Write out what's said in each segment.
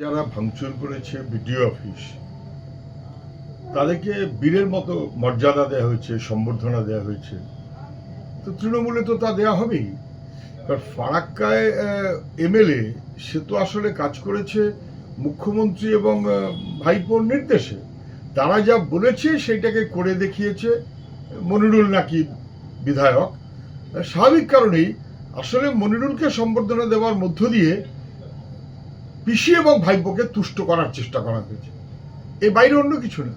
যারা ভাঙচুর করেছে বিডিও অফিস, তাদেরকে বীরের মতো মর্যাদা দেওয়া হয়েছে, সম্বর্ধনা দেওয়া হয়েছে। তো তৃণমূলে তো তা দেওয়া হবেই। কারণ ফারাক্কায় এমএলএ সে তো আসলে কাজ করেছে মুখ্যমন্ত্রী এবং ভাইপোর নির্দেশে। তারা যা বলেছে সেটাকে করে দেখিয়েছে মনিরুল নাকি বিধায়ক। স্বাভাবিক কারণেই আসলে মনিরুলকে সম্বর্ধনা দেওয়ার মধ্য দিয়ে পিসি এবং ভাইপোকে তুষ্ট করার চেষ্টা করা হয়েছে, এর বাইরে অন্য কিছু না।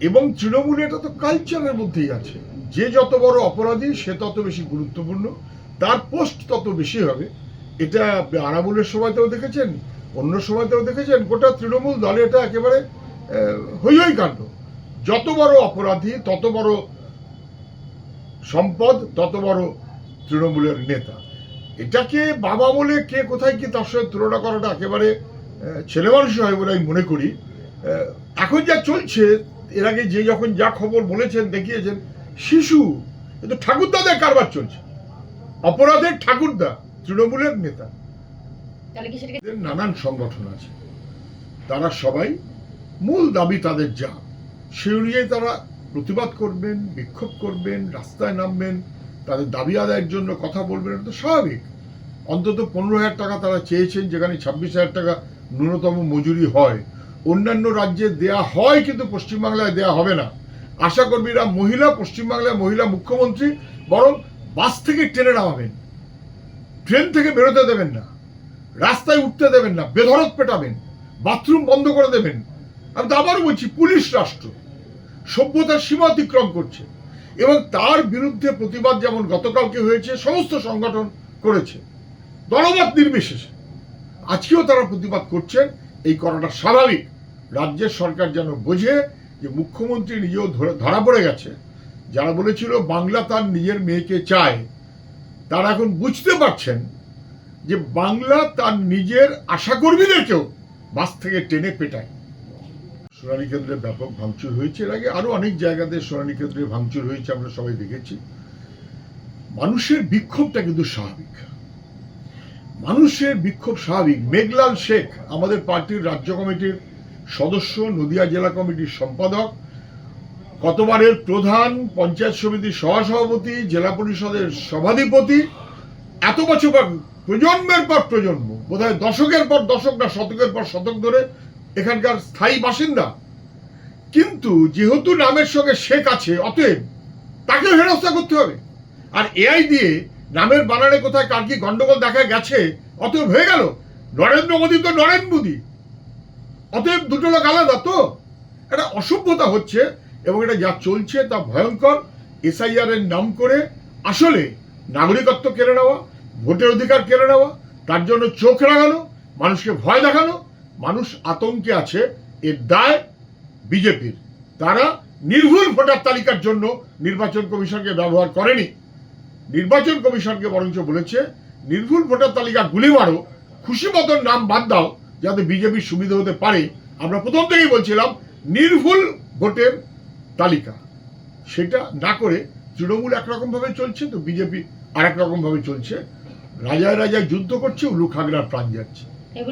এবং তৃণমূলে এটা তো কালচারের মধ্যেই আছে, যে যত বড় অপরাধী সে তত বেশি গুরুত্বপূর্ণ, তার পোস্ট তত বেশি হবে। এটা আরামুলের সময়তেও দেখেছেন, অন্য সময়তেও দেখেছেন। গোটা তৃণমূল দলে এটা একেবারে হই কাণ্ড। যত বড় অপরাধী তত বড় সম্পদ, তত বড় তৃণমূলের নেতা। এটাকে বাবা বলে কে কোথায় কি তার সঙ্গে তুলনা করাটা একেবারে ছেলে মানুষ হয় বলে আমি মনে করি। এখন যা চলছে, এর আগে যে যখন যা খবর বলেছেন দেখিয়েছেন, শিশু কিন্তু ঠাকুরদাদের কারবার চলছে, অপরাধের ঠাকুরদা তৃণমূলের নেতা। নানান সংগঠন আছে, তারা সবাই মূল দাবি তাদের যা, সেই অনুযায়ী তারা প্রতিবাদ করবেন, বিক্ষোভ করবেন, রাস্তায় নামবেন, তাদের দাবি আদায়ের জন্য কথা বলবেন। এটা তো স্বাভাবিক। অন্তত 15,000 টাকা তারা চেয়েছেন, যেখানে 26,000 টাকা ন্যূনতম মজুরি হয়। অন্যান্য রাজ্যে দেয়া হয়, কিন্তু পশ্চিমবাংলায় দেয়া হবে না। আশাকর্মীরা মহিলা, পশ্চিমবাংলায় মহিলা মুখ্যমন্ত্রী বরং বাস থেকে ট্রেনে নামাবেন, ট্রেন থেকে বেরোতে দেবেন না, রাস্তায় উঠতে দেবেন না, বেধড়ক পেটাবেন, বাথরুম বন্ধ করে দেবেন। আমি তো আবারও বলছি, পুলিশ রাষ্ট্র সভ্যতার সীমা অতিক্রম করছে। এবং তার বিরুদ্ধে প্রতিবাদ যেমন গতকালকে হয়েছে, সমস্ত সংগঠন করেছে দলমত নির্বিশেষে, আজকেও তারা প্রতিবাদ করছেন। এই করাটা স্বাভাবিক। রাজ্যের সরকার যেন বোঝে যে মুখ্যমন্ত্রী নিজেও ধরা পড়ে গেছে। যারা বলেছিল বাংলা তার নিজের মেয়েকে চায়, তারা এখন বুঝতে পারছেন যে বাংলা তার নিজের আশাকর্মীদেরকেও বাস থেকে টেনে পেটায়। সোনালী কেন্দ্রে ব্যাপক ভাঙচুর হয়েছে, এর আগে আরো অনেক জায়গাতে সোনালী কেন্দ্রে ভাঙচুর হয়েছে, আমরা সবাই দেখেছি। মানুষের বিক্ষোভটা কিন্তু স্বাভাবিক, মানুষের বিক্ষোভ স্বাভাবিক। মেঘলাল শেখ আমাদের পার্টির রাজ্য কমিটির সদস্য, নদিয়া জেলা কমিটির সম্পাদক, কতবারের প্রধান, পঞ্চায়েত সমিতির সহসভাপতি, জেলা পরিষদের সভাধিপতি, এত বছর প্রজন্মের পর প্রজন্ম, বোধহয় দশকের পর দশক না শতকের পর শতক ধরে এখানকার স্থায়ী বাসিন্দা। কিন্তু যেহেতু নামের সঙ্গে শেখ আছে, অতএব তাকে হেনস্থা করতে হবে। আর এআই দিয়ে নামের বানানে কোথায় কার কি গন্ডগোল দেখা গেছে, অতএব হয়ে গেল নরেন্দ্র মোদী তো নরেন্দ্র মোদী, অতএব দুটো লোক আলাদা। তো এটা অসভ্যতা হচ্ছে, এবং এটা যা চলছে তা ভয়ঙ্কর। এসআইআর এর নাম করে আসলে নাগরিকত্ব কেড়ে নেওয়া, ভোটের অধিকার কেড়ে নেওয়া, তার জন্য চোখ রাঙানো, মানুষকে ভয় দেখানো। মানুষ আতঙ্কে আছে, এর দায় বিজেপির। তারা নির্ভুল ভোটার তালিকার জন্য নির্বাচন কমিশনকে ব্যবহার করেনি, নির্বাচন কমিশনকে বরঞ্চ বলেছে নির্ভুল ভোটার তালিকা গুলি মারো, খুশি মতন নাম বাদ দাও, যাতে বিজেপির সুবিধা হতে পারে। আমরা প্রথম থেকেই বলছিলাম নির্ভুল ভোটের তালিকা, সেটা না করে তৃণমূল একরকম ভাবে চলছে, তো বিজেপি আর এক রকম ভাবে চলছে। রাজায় রাজায় যুদ্ধ করছে, উলু খাগড়ার প্রাণ যাচ্ছে।